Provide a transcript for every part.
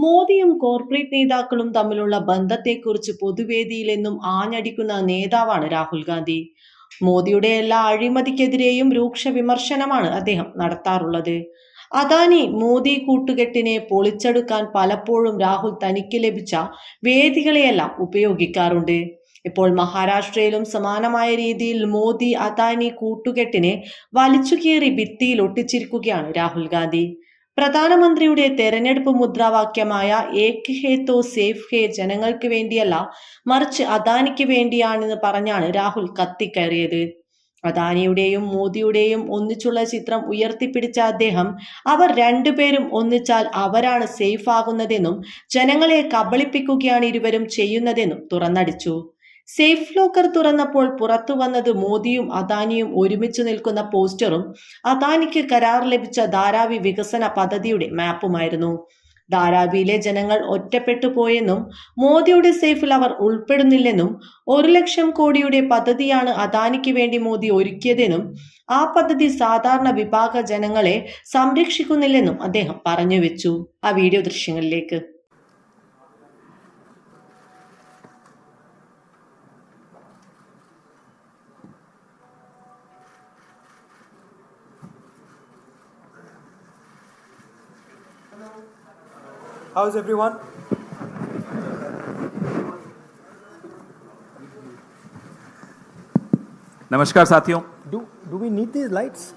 മോദിയും കോർപ്പറേറ്റ് നേതാക്കളും തമ്മിലുള്ള ബന്ധത്തെക്കുറിച്ച് പൊതുവേദിയിലെന്നും ആഞ്ഞടിക്കുന്ന നേതാവാണ് രാഹുൽ ഗാന്ധി. മോദിയുടെ എല്ലാ അഴിമതിക്കെതിരെയും രൂക്ഷ വിമർശനമാണ് അദ്ദേഹം നടത്താറുള്ളത്. അദാനി മോദി കൂട്ടുകെട്ടിനെ പൊളിച്ചെടുക്കാൻ പലപ്പോഴും രാഹുൽ തനിക്ക് ലഭിച്ച വേദികളെയെല്ലാം ഉപയോഗിക്കാറുണ്ട്. ഇപ്പോൾ മഹാരാഷ്ട്രയിലും സമാനമായ രീതിയിൽ മോദി അദാനി കൂട്ടുകെട്ടിനെ വലിച്ചുകീറി ഭിത്തിയിൽ ഒട്ടിച്ചിരിക്കുകയാണ് രാഹുൽ ഗാന്ധി. പ്രധാനമന്ത്രിയുടെ തെരഞ്ഞെടുപ്പ് മുദ്രാവാക്യമായ ഏക് ഹേ തോ സേഫ് ഹേ ജനങ്ങൾക്ക് വേണ്ടിയല്ല, മറിച്ച് അദാനിക്ക് വേണ്ടിയാണെന്ന് പറഞ്ഞാണ് രാഹുൽ കത്തിക്കയറിയത്. അദാനിയുടെയും മോദിയുടെയും ഒന്നിച്ചുള്ള ചിത്രം ഉയർത്തിപ്പിടിച്ച അദ്ദേഹം അവർ രണ്ടുപേരും ഒന്നിച്ചാൽ അവരാണ് സേഫ് ആകുന്നതെന്നും ജനങ്ങളെ കബളിപ്പിക്കുകയാണ് ഇരുവരും ചെയ്യുന്നതെന്നും തുറന്നടിച്ചു. സേഫ് ലോക്കർ തുറന്നപ്പോൾ പുറത്തു വന്നത് മോദിയും അദാനിയും ഒരുമിച്ച് നിൽക്കുന്ന പോസ്റ്ററും അദാനിക്ക് കരാർ ലഭിച്ച ധാരാവി വികസന പദ്ധതിയുടെ മാപ്പുമായിരുന്നു. ധാരാവിയിലെ ജനങ്ങൾ ഒറ്റപ്പെട്ടു പോയെന്നും മോദിയുടെ സേഫിൽ അവർ ഉൾപ്പെടുന്നില്ലെന്നും 1,00,000 കോടിയുടെ പദ്ധതിയാണ് അദാനിക്ക് വേണ്ടി മോദി ഒരുക്കിയതെന്നും ആ പദ്ധതി സാധാരണ വിഭാഗ ജനങ്ങളെ സംരക്ഷിക്കുന്നില്ലെന്നും അദ്ദേഹം പറഞ്ഞു വെച്ചു. ആ വീഡിയോ ദൃശ്യങ്ങളിലേക്ക്. How's everyone? नमस्कार साथियों। Do we need these lights?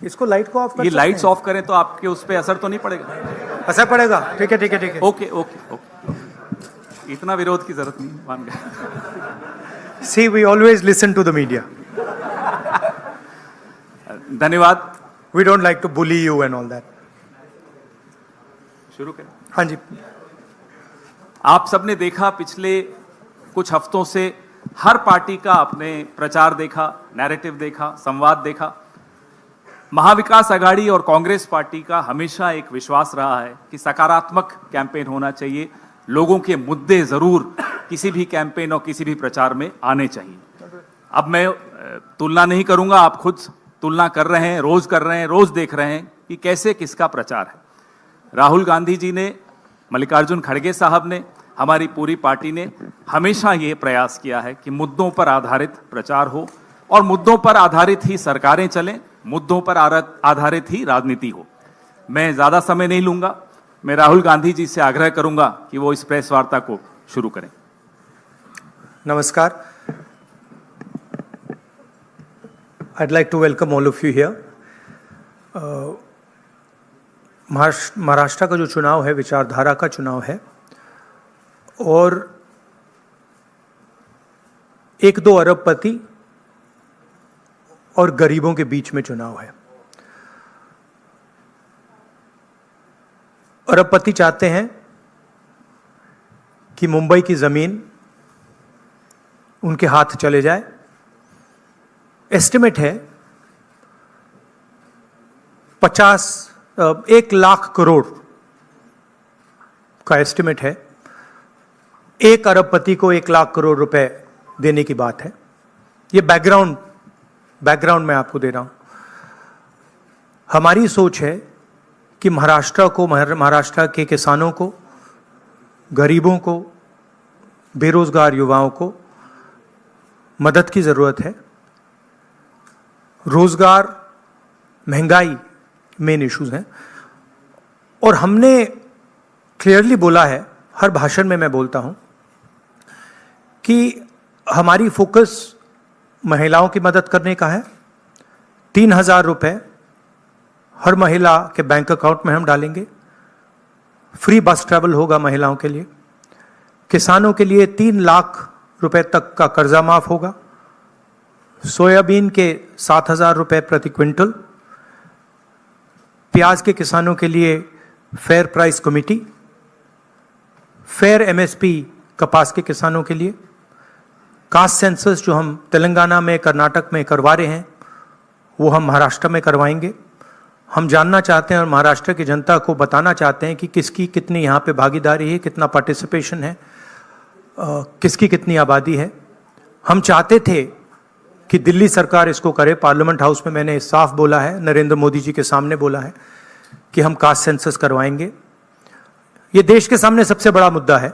इसको लाइट को ऑफ कर ये लाइट्स ऑफ करें तो आपके उस पे असर तो नहीं पड़ेगा? असर पड़ेगा। ठीक है ठीक है ठीक है। ओके ओके ओके, इतना विरोध की जरूरत नहीं, मान गया। See, we always listen to the media. धन्यवाद। We don't like to bully you and all that. शुरू करें। हाँ जी। आप सबने देखा, पिछले कुछ हफ्तों से हर पार्टी का आपने प्रचार देखा, नैरेटिव देखा, संवाद देखा। महाविकास आघाड़ी और कांग्रेस पार्टी का हमेशा एक विश्वास रहा है कि सकारात्मक कैंपेन होना चाहिए, लोगों के मुद्दे जरूर किसी भी कैंपेन और किसी भी प्रचार में आने चाहिए। अब मैं तुलना नहीं करूंगा, आप खुद तुलना कर रहे हैं, रोज कर रहे हैं, रोज देख रहे हैं कि कैसे किसका प्रचार है। राहुल गांधी जी ने, मल्लिकार्जुन खड़गे साहब ने, हमारी पूरी पार्टी ने हमेशा ये प्रयास किया है कि मुद्दों पर आधारित प्रचार हो और मुद्दों पर आधारित ही सरकारें चलें, मुद्दों पर आधारित ही राजनीति हो। मैं ज्यादा समय नहीं लूंगा, मैं राहुल गांधी जी से आग्रह करूंगा कि वो इस प्रेस वार्ता को शुरू करें। नमस्कार। I'd like to welcome all of you here. Maharashtra का जो चुनाव है विचारधारा का चुनाव है और 1-2 अरबपति और गरीबों के बीच में चुनाव है। अरबपति चाहते हैं कि मुंबई की जमीन उनके हाथ चले जाए। एस्टिमेट है 1 लाख करोड़ का एस्टिमेट है। 1 अरबपति को 1 लाख करोड़ रुपए देने की बात है। ये बैकग्राउंड मैं आपको दे रहा हूं। हमारी सोच है कि महाराष्ट्र के किसानों को, गरीबों को, बेरोजगार युवाओं को मदद की जरूरत है। रोजगार, महंगाई मेन इश्यूज हैं और हमने क्लियरली बोला है, हर भाषण में मैं बोलता हूं कि हमारी फोकस महिलाओं की मदद करने का है। 3,000 रुपए हर महिला के बैंक अकाउंट में हम डालेंगे। फ्री बस ट्रैवल होगा महिलाओं के लिए। किसानों के लिए 3 लाख रुपए तक का कर्जा माफ होगा। सोयाबीन के 7,000 रुपए प्रति क्विंटल। प्याज के किसानों के लिए fair price committee. Fair MSP कपास के किसानों के लिए। कास्ट सेंसस जो हम तेलंगाना में, कर्नाटक में करवा रहे हैं, वो हम महाराष्ट्र में करवाएंगे। हम जानना चाहते हैं और महाराष्ट्र की जनता को बताना चाहते हैं कि किसकी कितनी यहाँ पे भागीदारी है, कितना पार्टिसिपेशन है, किसकी कितनी आबादी है। हम चाहते थे कि दिल्ली सरकार इसको करे। पार्लियामेंट हाउस में मैंने साफ बोला है, नरेंद्र मोदी जी के सामने बोला है कि हम कास्ट सेंसस करवाएंगे। ये देश के सामने सबसे बड़ा मुद्दा है।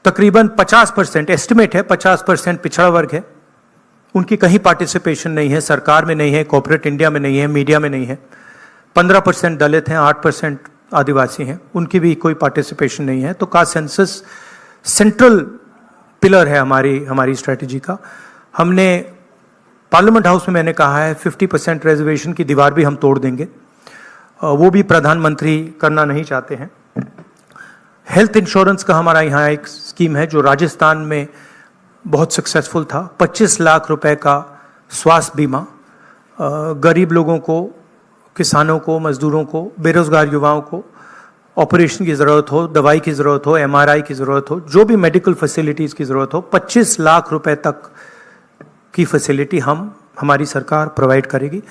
तकरीबन 50% एस्टिमेट है, 50% पिछड़ा वर्ग है, उनकी कहीं पार्टिसिपेशन नहीं है, सरकार में नहीं है, कॉर्पोरेट इंडिया में नहीं है, मीडिया में नहीं है। 15% दलित हैं, 8% आदिवासी हैं, उनकी भी कोई पार्टिसिपेशन नहीं है। तो कास्ट सेंसस सेंट्रल पिलर है हमारी स्ट्रेटजी का। हमने पार्लियामेंट हाउस में मैंने कहा है 50% रिजर्वेशन की दीवार भी हम तोड़ देंगे, वो भी प्रधानमंत्री करना नहीं चाहते हैं। हेल्थ इंश्योरेंस का हमारा यहाँ एक स्कीम है जो राजस्थान में बहुत सक्सेसफुल था। 25 लाख रुपए का स्वास्थ्य बीमा गरीब लोगों को, किसानों को, मजदूरों को, बेरोजगार युवाओं को ऑपरेशन की ज़रूरत हो, दवाई की ज़रूरत हो, MRI की ज़रूरत हो, जो भी मेडिकल फैसिलिटीज़ की ज़रूरत हो, 25 लाख रुपए तक की फैसिलिटी हमारी सरकार प्रोवाइड करेगी।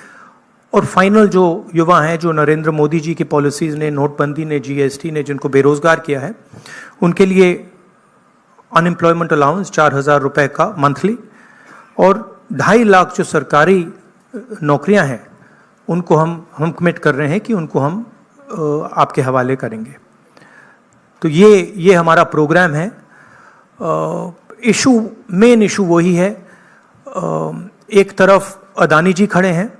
और फाइनल जो युवा हैं, जो नरेंद्र मोदी जी की पॉलिसीज़ ने, नोटबंदी ने, GST ने जिनको बेरोजगार किया है, उनके लिए अनएम्प्लॉयमेंट अलाउंस 4,000 रुपए का मंथली, और 2.5 लाख जो सरकारी नौकरियां हैं उनको हम कमिट कर रहे हैं कि उनको हम आपके हवाले करेंगे। तो ये हमारा प्रोग्राम है। मेन इशू वही है, एक तरफ अदानी जी खड़े हैं,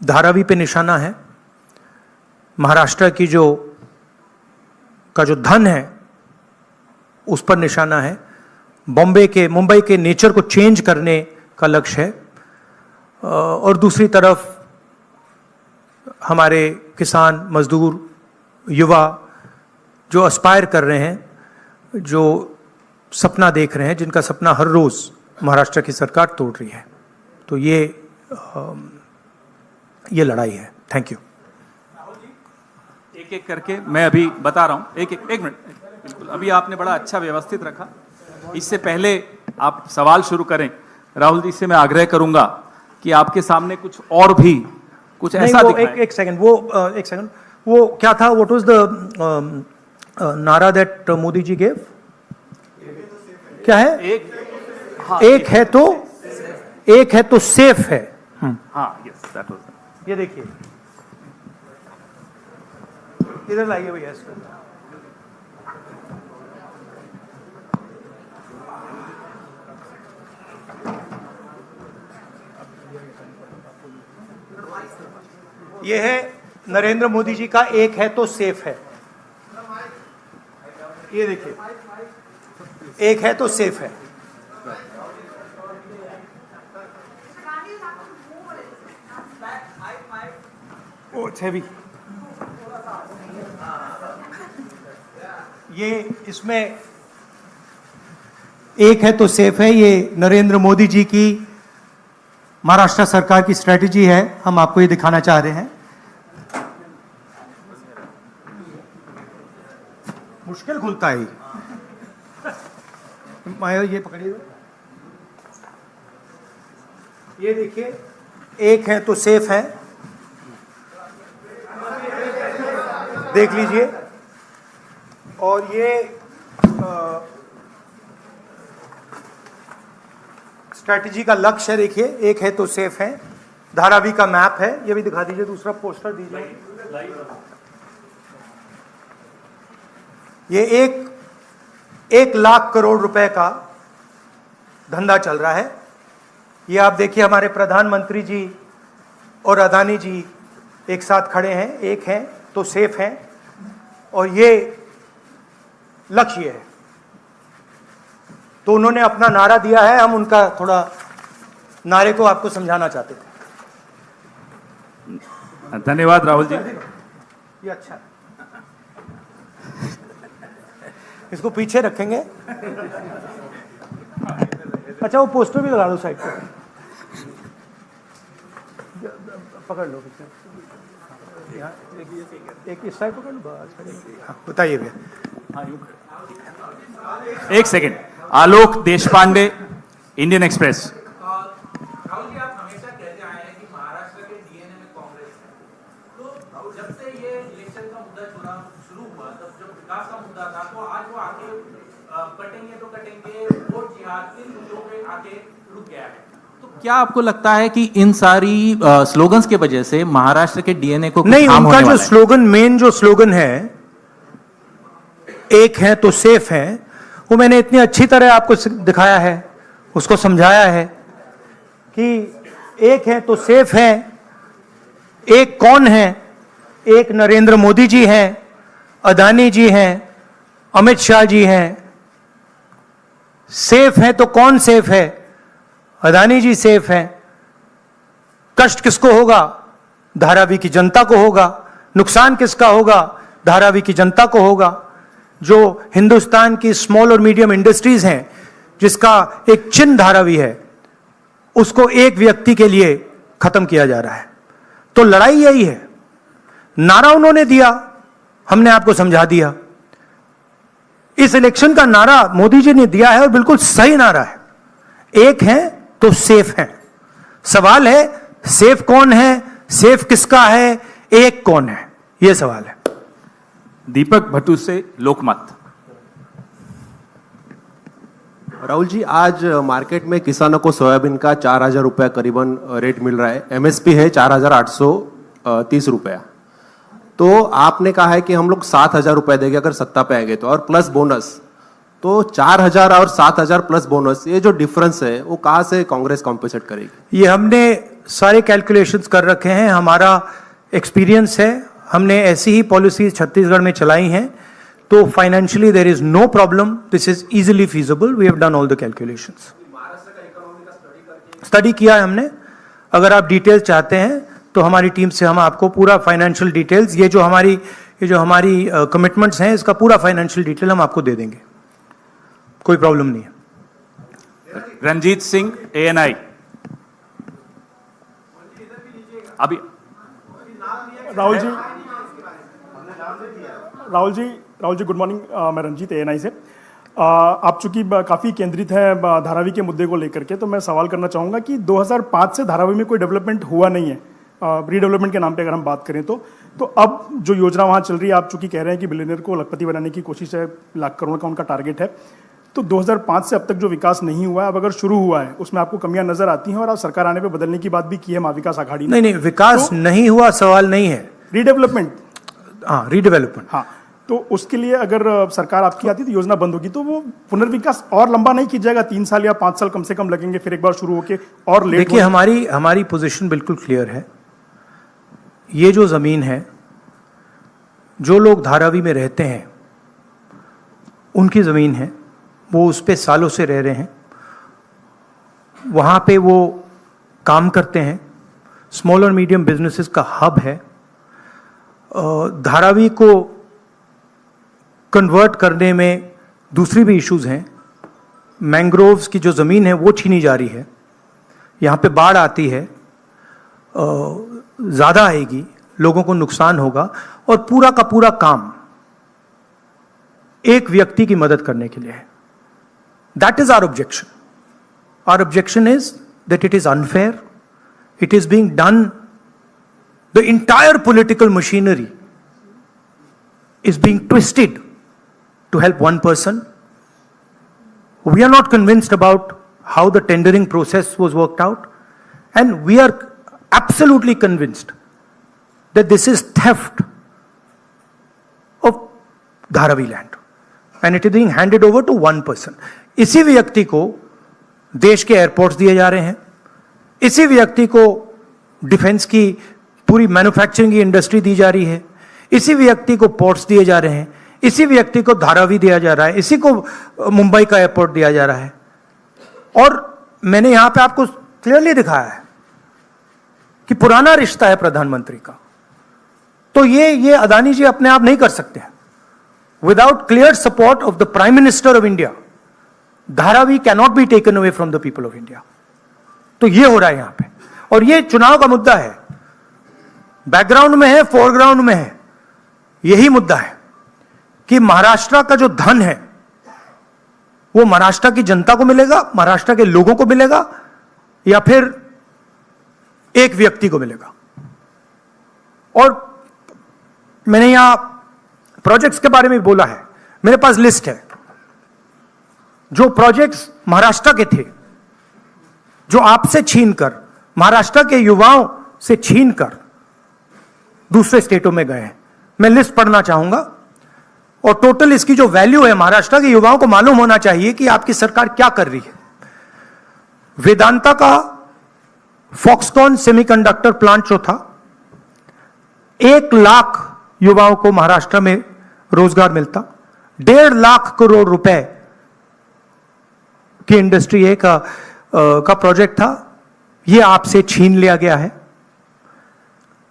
धारावी पे निशाना है, महाराष्ट्र की जो धन है उस पर निशाना है, मुंबई के नेचर को चेंज करने का लक्ष्य है, और दूसरी तरफ हमारे किसान, मजदूर, युवा जो एस्पायर कर रहे हैं, जो सपना देख रहे हैं, जिनका सपना हर रोज महाराष्ट्र की सरकार तोड़ रही है। तो ये लड़ाई है। Thank you. एक एक करके मैं अभी बता रहा हूं। एक मिनट, बिल्कुल। अभी आपने बड़ा अच्छा व्यवस्थित रखा। इससे पहले आप सवाल शुरू करें, राहुल जी से मैं आग्रह करूंगा कि आपके सामने कुछ और भी कुछ ऐसा दिखाएं। एक सेकंड, वो क्या था? व्हाट वाज द नारा दैट मोदी जी गेव? क्या है? एक है तो सेफ है। हाँ, यस, दैट वाज। ये देखिए, इधर लाइए भैया इसको। ये है नरेंद्र मोदी जी का एक है तो सेफ है। ये देखिए, एक है तो सेफ है। ओ, इट्स हेवी। ये इसमें एक है तो सेफ है, ये नरेंद्र मोदी जी की महाराष्ट्र सरकार की स्ट्रेटजी है। हम आपको ये दिखाना चाह रहे हैं। मुश्किल खुलता है माया, ये पकड़िए। ये देखिए, एक है तो सेफ है, देख लीजिए। और ये स्ट्रैटेजी का लक्ष्य है। देखिए, एक है तो सेफ है, धारावी का मैप है, ये भी दिखा दीजिए। दूसरा पोस्टर दीजिए। ये 1 लाख करोड़ रुपए का धंधा चल रहा है। ये आप देखिए, हमारे प्रधानमंत्री जी और अदानी जी एक साथ खड़े हैं, एक हैं तो सेफ हैं, और ये लक्ष्य है। तो उन्होंने अपना नारा दिया है, हम उनका थोड़ा नारे को आपको समझाना चाहते थे। धन्यवाद राहुल जी। ये अच्छा, इसको पीछे रखेंगे। अच्छा, वो पोस्टर भी लगा दो साइड पर, पकड़ लो। एक इस साइड पकड़ लो, बस। बताइए भैया। एक सेकेंड। आलोक देशपांडे, इंडियन एक्सप्रेस। राहुल जी, आप हमेशा कहते आए हैं कि महाराष्ट्र के DNA में कांग्रेस है। तो जब से ये इलेक्शन का मुद्दा शुरू हुआ, तब जब विकास का मुद्दा था, तो आज वो आके कटेंगे तो कटेंगे, वोट जिहाद इन मुद्दों पे आके रुक गया है। क्या आपको लगता है कि इन सारी स्लोगन्स के वजह से महाराष्ट्र के डीएनए को कुछ नहीं, हार्म उनका होने जो वाला है? स्लोगन, मेन जो स्लोगन है, एक है तो सेफ है, वो मैंने इतनी अच्छी तरह आपको दिखाया है, उसको समझाया है कि एक है तो सेफ है। एक कौन है? एक नरेंद्र मोदी जी हैं, अदानी जी हैं, अमित शाह जी हैं। सेफ है तो कौन सेफ है? अदानी जी सेफ हैं। कष्ट किसको होगा? धारावी की जनता को होगा। नुकसान किसका होगा? धारावी की जनता को होगा। जो हिंदुस्तान की स्मॉल और मीडियम इंडस्ट्रीज हैं, जिसका एक चिन्ह धारावी है, उसको एक व्यक्ति के लिए खत्म किया जा रहा है। तो लड़ाई यही है। नारा उन्होंने दिया, हमने आपको समझा दिया। इस इलेक्शन का नारा मोदी जी ने दिया है और बिल्कुल सही नारा है। एक है तो सेफ है। सवाल है सेफ कौन है, सेफ किसका है, एक कौन है, यह सवाल है। दीपक भट्टू से लोकमत। राहुल जी, आज मार्केट में किसानों को सोयाबीन का 4,000 रुपया करीबन रेट मिल रहा है। एमएसपी है 4,830 रुपया। तो आपने कहा है कि हम लोग 7,000 रुपए देंगे अगर सत्ता पे आएंगे तो, और प्लस बोनस। तो 4,000 और 7,000 प्लस बोनस, ये जो डिफरेंस है वो कहाँ से कांग्रेस कॉम्पेंसेट करेगी? ये हमने सारे कैलकुलेशंस कर रखे हैं, हमारा एक्सपीरियंस है, हमने ऐसी ही पॉलिसीज छत्तीसगढ़ में चलाई हैं। तो financially there is no problem, this is easily feasible, we have done all the calculations. Study किया है हमने। अगर आप डिटेल्स चाहते हैं तो हमारी टीम से हम आपको पूरा फाइनेंशियल डिटेल्स, ये जो हमारी कमिटमेंट्स हैं, इसका पूरा फाइनेंशियल डिटेल हम आपको दे देंगे, कोई प्रॉब्लम नहीं है। रंजीत सिंह ANI। अभी राहुल जी गुड मॉर्निंग। मैं रंजीत ANI से। आप चूंकि काफ़ी केंद्रित है धारावी के मुद्दे को लेकर के, तो मैं सवाल करना चाहूँगा कि 2005 से धारावी में कोई डेवलपमेंट हुआ नहीं है, रीडेवलपमेंट के नाम पे अगर हम बात करें तो अब जो योजना वहाँ चल रही है, आप चूंकि कह रहे हैं कि बिलियनियर को लखपति बनाने की कोशिश है, लाख करोड़ का उनका टारगेट है, तो 2005 से अब तक जो विकास नहीं हुआ है, अब अगर शुरू हुआ है, उसमें आपको कमियां नजर आती हैं, और आप सरकार आने पे बदलने की बात भी की है महाविकास आघाड़ी ने। नहीं, विकास तो, नहीं हुआ सवाल नहीं है, रीडेवलपमेंट। हाँ, रीडेवलपमेंट। हाँ, तो उसके लिए अगर सरकार आपकी आती तो योजना बंद होगी, तो वो पुनर्विकास और लंबा नहीं किया जाएगा? 3 साल या 5 साल कम से कम लगेंगे, फिर एक बार शुरू होके और लेट। देखिए, हमारी पोजीशन बिल्कुल क्लियर है। ये जो जमीन है, जो लोग धारावी में रहते हैं उनकी जमीन है, वो उस पे सालों से रह रहे हैं, वहाँ पे वो काम करते हैं, स्मॉल और मीडियम बिजनेसेस का हब है। धारावी को कन्वर्ट करने में दूसरी भी इश्यूज हैं। मैंग्रोव्स की जो ज़मीन है वो छीनी जा रही है, यहाँ पे बाढ़ आती है, ज़्यादा आएगी, लोगों को नुकसान होगा, और पूरा का पूरा काम एक व्यक्ति की मदद करने के लिए है। That is our objection. Our objection is that it is unfair. It is being done. The entire political machinery is being twisted to help one person. We are not convinced about how the tendering process was worked out, and we are absolutely convinced that this is theft of Dharavi land, and it is being handed over to one person. इसी व्यक्ति को देश के airports दिए जा रहे हैं, इसी व्यक्ति को डिफेंस की पूरी मैन्युफैक्चरिंग की इंडस्ट्री दी जा रही है, इसी व्यक्ति को पोर्ट्स दिए जा रहे हैं, इसी व्यक्ति को धारावी दिया जा रहा है, इसी को मुंबई का एयरपोर्ट दिया जा रहा है। और मैंने यहां पे आपको क्लियरली दिखाया है कि पुराना रिश्ता है प्रधानमंत्री का। तो ये अदानी जी अपने आप नहीं कर सकते हैं। Without clear support of the prime minister of India, Dharavi cannot be taken away from the people of India. तो ये हो रहा है यहां पे, और ये चुनाव का मुद्दा है, बैकग्राउंड में है, फोरग्राउंड में है। यही मुद्दा है कि महाराष्ट्र का जो धन है वो महाराष्ट्र की जनता को मिलेगा, महाराष्ट्र के लोगों को मिलेगा, या फिर एक व्यक्ति को मिलेगा। और मैंने यहां प्रोजेक्ट्स के बारे में बोला है, मेरे पास लिस्ट है। जो प्रोजेक्ट्स महाराष्ट्र के थे जो आपसे छीनकर, महाराष्ट्र के युवाओं से छीनकर दूसरे स्टेटों में गए हैं। मैं लिस्ट पढ़ना चाहूंगा, और टोटल इसकी जो वैल्यू है, महाराष्ट्र के युवाओं को मालूम होना चाहिए कि आपकी सरकार क्या कर रही है। वेदांता का फॉक्सकॉन सेमीकंडक्टर प्लांट जो था, 1 लाख युवाओं को महाराष्ट्र में रोजगार मिलता। 1.5 लाख करोड़ रुपए की इंडस्ट्री का प्रोजेक्ट था, यह आपसे छीन लिया गया है।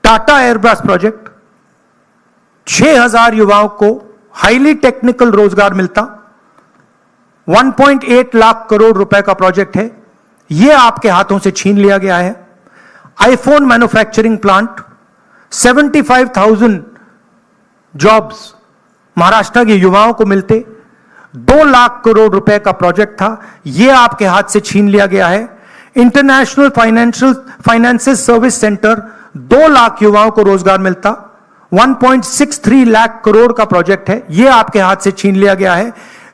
टाटा एयरब्रश प्रोजेक्ट, 6000 युवाओं को हाईली टेक्निकल रोजगार मिलता। 1.8 लाख करोड़ रुपए का प्रोजेक्ट है, यह आपके हाथों से छीन लिया गया है। IPhone manufacturing plant, 75,000 jobs Maharashtra के युवाओं को मिलते। 2 लाख करोड़ रुपए का प्रोजेक्ट था, यह आपके हाथ से छीन लिया गया है। International finances service centre, 2 lakh युवाओं को रोजगार मिलता। 1.63 लाख करोड़ का प्रोजेक्ट है, यह आपके हाथ से छीन लिया गया है।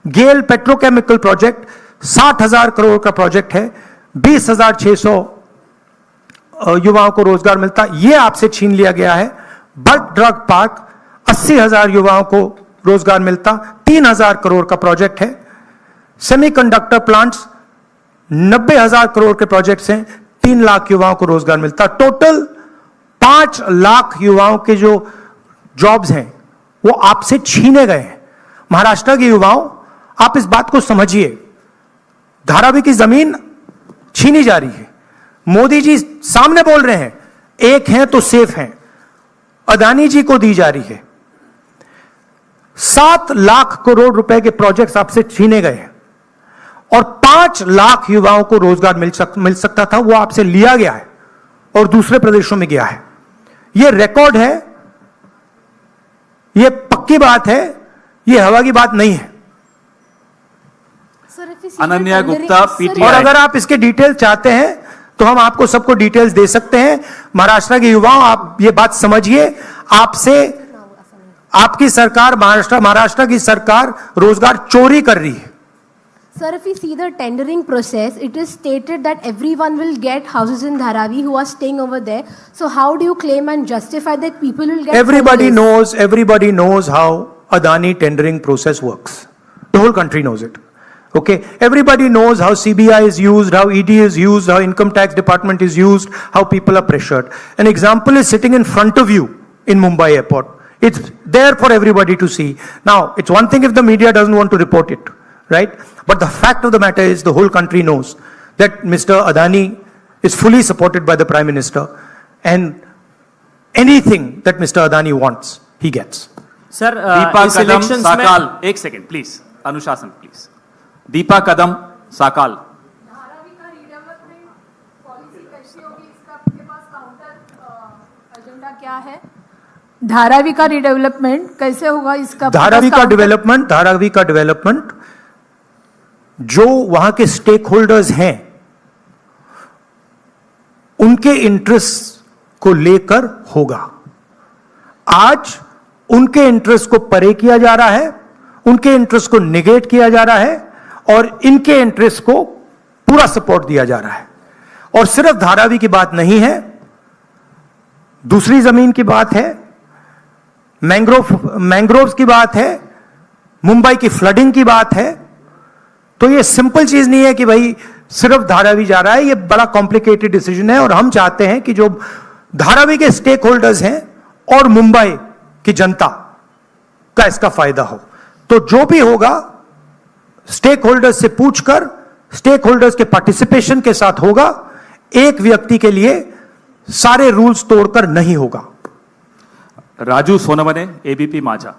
गेल पेट्रोकेमिकल प्रोजेक्ट, 60,000 करोड़ का प्रोजेक्ट है, 20,600 युवाओं को रोजगार मिलता, यह आपसे छीन लिया गया है। बल्क ड्रग पार्क, 80,000 युवाओं को रोजगार मिलता, 3,000 करोड़ का प्रोजेक्ट है। सेमीकंडक्टर प्लांट्स, 90,000 करोड़ के प्रोजेक्ट्स हैं, 3 लाख युवाओं को रोजगार मिलता। टोटल 5 लाख युवाओं के जो जॉब्स हैं वो आपसे छीने गए हैं। महाराष्ट्र के युवाओं, आप इस बात को समझिए, धारावी की जमीन छीनी जा रही है। मोदी जी सामने बोल रहे हैं, एक हैं तो सेफ हैं, अदानी जी को दी जा रही है। 7 लाख करोड़ रुपए के प्रोजेक्ट्स आपसे छीने गए हैं, और 5 लाख युवाओं को रोजगार मिल सकता था, वो आपसे लिया गया है और दूसरे प्रदेशों में गया है। यह रिकॉर्ड है, यह पक्की बात है, यह हवा की बात नहीं है। अनन्या गुप्ता, और पीटीआई। अगर आप इसके डिटेल चाहते हैं तो हम आपको सबको डिटेल्स दे सकते हैं। महाराष्ट्र के युवाओं, आप ये बात समझिए, आपसे आपकी सरकार, महाराष्ट्र की सरकार रोजगार चोरी कर रही है। Sir, if we see the tendering process, it is stated that everyone will get houses in Dharavi who are staying over there. So how do you claim and justify that people will get Everybody houses? knows how Adani tendering process works. The whole country knows it. Okay, everybody knows how CBI is used, how ED is used, how income tax department is used, how people are pressured. An example is sitting in front of you in Mumbai airport. It's there for everybody to see. Now, it's one thing if the media doesn't want to report it, right? But the fact of the matter is the whole country knows that Mr. Adani is fully supported by the Prime Minister, and anything that Mr. Adani wants, he gets. Sir Deepa इस कदम elections में साकाल, एक second please, अनुशासन please. Deepa कदम साकाल। धारावी का redevelopment policy कैसी होगी, इसका आपके पास counter agenda क्या है? धारावी का रिडेवलपमेंट कैसे होगा, इसका धारावी का डेवलपमेंट जो वहां के स्टेक होल्डर्स हैं उनके इंटरेस्ट को लेकर होगा। आज उनके इंटरेस्ट को परे किया जा रहा है, उनके इंटरेस्ट को निगेट किया जा रहा है, और इनके इंटरेस्ट को पूरा सपोर्ट दिया जा रहा है। और सिर्फ धारावी की बात नहीं है, दूसरी जमीन की बात है, मैंग्रोव्स की बात है, मुंबई की फ्लडिंग की बात है। तो ये सिंपल चीज नहीं है कि भाई सिर्फ धारावी जा रहा है, ये बड़ा कॉम्प्लिकेटेड डिसीजन है। और हम चाहते हैं कि जो धारावी के स्टेक होल्डर्स हैं और मुंबई की जनता का इसका फायदा हो। तो जो भी होगा स्टेक होल्डर्स से पूछकर, स्टेक होल्डर्स के पार्टिसिपेशन के साथ होगा। एक व्यक्ति के लिए सारे रूल्स तोड़कर नहीं होगा। राजू सोनवने, एबीपी माझा।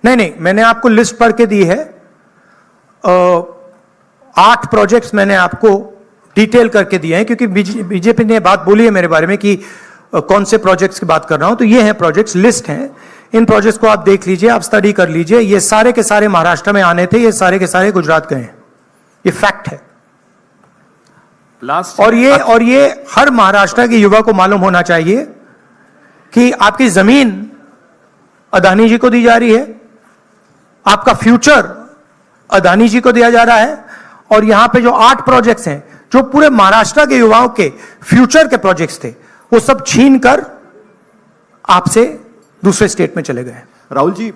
नहीं, मैंने आपको लिस्ट पढ़ के दी है। 8 प्रोजेक्ट्स मैंने आपको डिटेल करके दिए हैं, क्योंकि बीजेपी ने बात बोली है मेरे बारे में कि कौन से प्रोजेक्ट्स की बात कर रहा हूं। तो ये हैं प्रोजेक्ट्स, लिस्ट हैं। इन प्रोजेक्ट्स को आप देख लीजिए, आप स्टडी कर लीजिए। ये सारे के सारे महाराष्ट्र में आने थे, ये सारे के सारे गुजरात गए हैं, ये फैक्ट है। लास्ट और ये हर महाराष्ट्र के युवा को मालूम होना चाहिए कि आपकी जमीन अदानी जी को दी जा रही है, आपका फ्यूचर अदानी जी को दिया जा रहा है, और यहां पे जो 8 प्रोजेक्ट्स हैं जो पूरे महाराष्ट्र के युवाओं के फ्यूचर के प्रोजेक्ट्स थे, वो सब छीन कर आपसे दूसरे स्टेट में चले गए। राहुल जी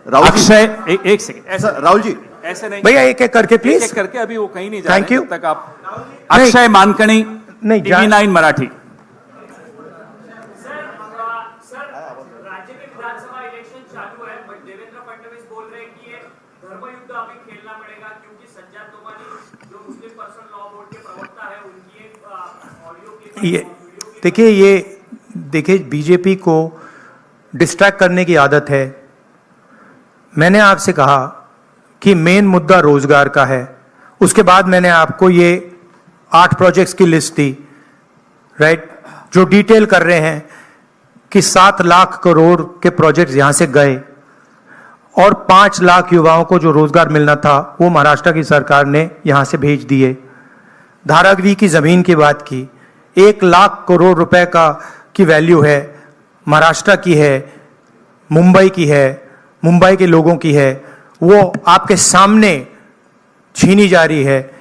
अक्षय एक सेकंड, ऐसा राहुल जी ऐसे नहीं भैया एक एक करके प्लीज। एक करके, अभी वो कहीं नहीं जा Thank रहे you. जब तक आप। अक्षय मानकणी, नहीं, TV9 मराठी। राज्य में विधानसभा इलेक्शन चालू है, बट देवेंद्र फडणवीस बोल रहे हैं कि ये धर्मयुद्ध अभी खेलना पड़ेगा, क्योंकि सज्जाद तोमानी जो मुस्लिम पर्सनल लॉ बोर्ड के प्रवक्ता है, उनकी एक ऑडियो ये देखिए बीजेपी को डिस्ट्रैक्ट करने की आदत है। मैंने आपसे कहा कि मेन मुद्दा रोजगार का है, उसके बाद मैंने आपको ये 8 प्रोजेक्ट्स की लिस्ट दी, राइट, जो डिटेल कर रहे हैं कि 7 लाख करोड़ के प्रोजेक्ट्स यहां से गए और 5 लाख युवाओं को जो रोजगार मिलना था वो महाराष्ट्र की सरकार ने यहां से भेज दिए। धारावी की जमीन की बात की, 1 लाख करोड़ रुपए की वैल्यू है, महाराष्ट्र की है, मुंबई की है, मुंबई के लोगों की है, वो आपके सामने छीनी जा रही है।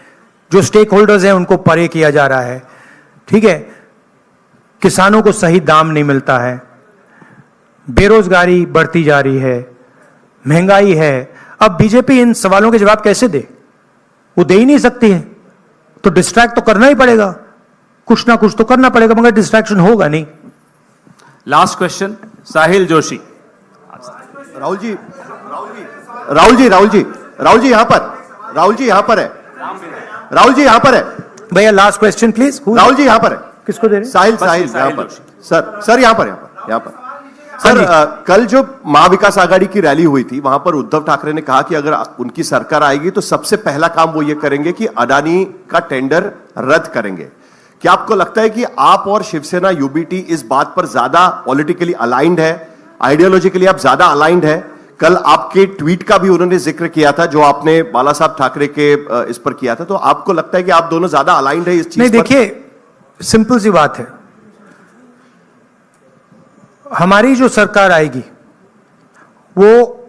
जो स्टेक होल्डर्स हैं उनको परे किया जा रहा है, ठीक है। किसानों को सही दाम नहीं मिलता है, बेरोजगारी बढ़ती जा रही है, महंगाई है। अब बीजेपी इन सवालों के जवाब कैसे दे? वो दे ही नहीं सकती है, तो डिस्ट्रैक्ट तो करना ही पड़ेगा, कुछ ना कुछ तो करना पड़ेगा, मगर डिस्ट्रैक्शन होगा नहीं। लास्ट क्वेश्चन साहिल जोशी। राहुल जी यहाँ पर है। भैया last question please. Rahul ji यहाँ पर है। किसको दे रहे? साहिल यहाँ पर। सर यहाँ पर सर, कल जो महाविकास आघाड़ी की रैली हुई थी, वहां पर उद्धव ठाकरे ने कहा कि अगर उनकी सरकार आएगी तो सबसे पहला काम वो ये करेंगे कि अडानी का टेंडर रद्द करेंगे। क्या आपको लगता है कि आप और शिवसेना यूबीटी इस बात पर ज्यादा पॉलिटिकली अलाइंड है, आइडियोलॉजिकली आप ज्यादा अलाइंड है? कल आपके ट्वीट का भी उन्होंने जिक्र किया था जो आपने बाला साहब ठाकरे के इस पर किया था, तो आपको लगता है कि आप दोनों ज्यादा अलाइंड है इस चीज नहीं, पर? देखिए सिंपल सी बात है, हमारी जो सरकार आएगी वो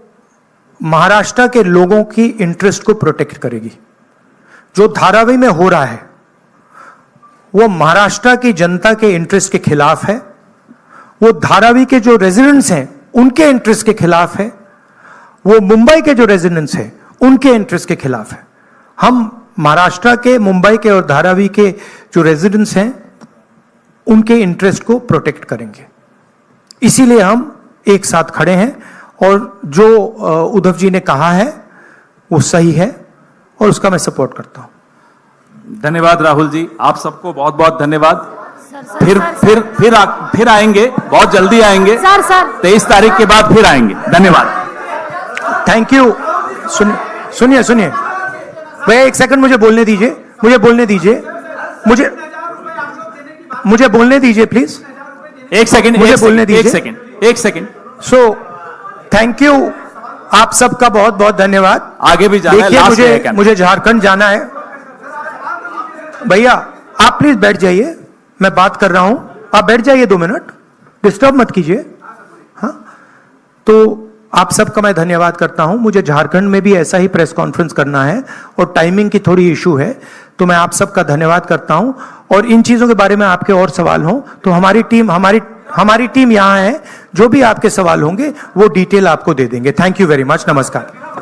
महाराष्ट्र के लोगों की इंटरेस्ट को प्रोटेक्ट करेगी। जो धारावी में हो रहा है वो महाराष्ट्र की जनता के इंटरेस्ट के खिलाफ है, वो धारावी के जो रेजिडेंट्स हैं उनके इंटरेस्ट के खिलाफ है, वो मुंबई के जो रेजिडेंट्स हैं उनके इंटरेस्ट के खिलाफ है। हम महाराष्ट्र के, मुंबई के और धारावी के जो रेजिडेंट्स हैं उनके इंटरेस्ट को प्रोटेक्ट करेंगे, इसीलिए हम एक साथ खड़े हैं। और जो उद्धव जी ने कहा है वो सही है और उसका मैं सपोर्ट करता हूं। धन्यवाद राहुल जी, आप सबको बहुत बहुत धन्यवाद। फिर आएंगे, बहुत जल्दी आएंगे सर 23 तारीख के बाद फिर आएंगे। धन्यवाद, थैंक यू। सुनिए भैया एक सेकंड मुझे बोलने दीजिए, मुझे बोलने दीजिए प्लीज। एक सेकंड, मुझे बोलने दीजिए। एक सेकंड। सो थैंक यू, आप सबका बहुत बहुत धन्यवाद। आगे भी जाना है, लास्ट देखिए मुझे झारखंड जाना है। भैया आप प्लीज बैठ जाइए, मैं बात कर रहा हूं, आप बैठ जाइए 2 मिनट, डिस्टर्ब मत कीजिए। हाँ, तो आप सबका मैं धन्यवाद करता हूं। मुझे झारखंड में भी ऐसा ही प्रेस कॉन्फ्रेंस करना है और टाइमिंग की थोड़ी इशू है, तो मैं आप सबका धन्यवाद करता हूं। और इन चीजों के बारे में आपके और सवाल हों तो हमारी टीम यहां है, जो भी आपके सवाल होंगे वो डिटेल आपको दे देंगे। थैंक यू वेरी मच, नमस्कार।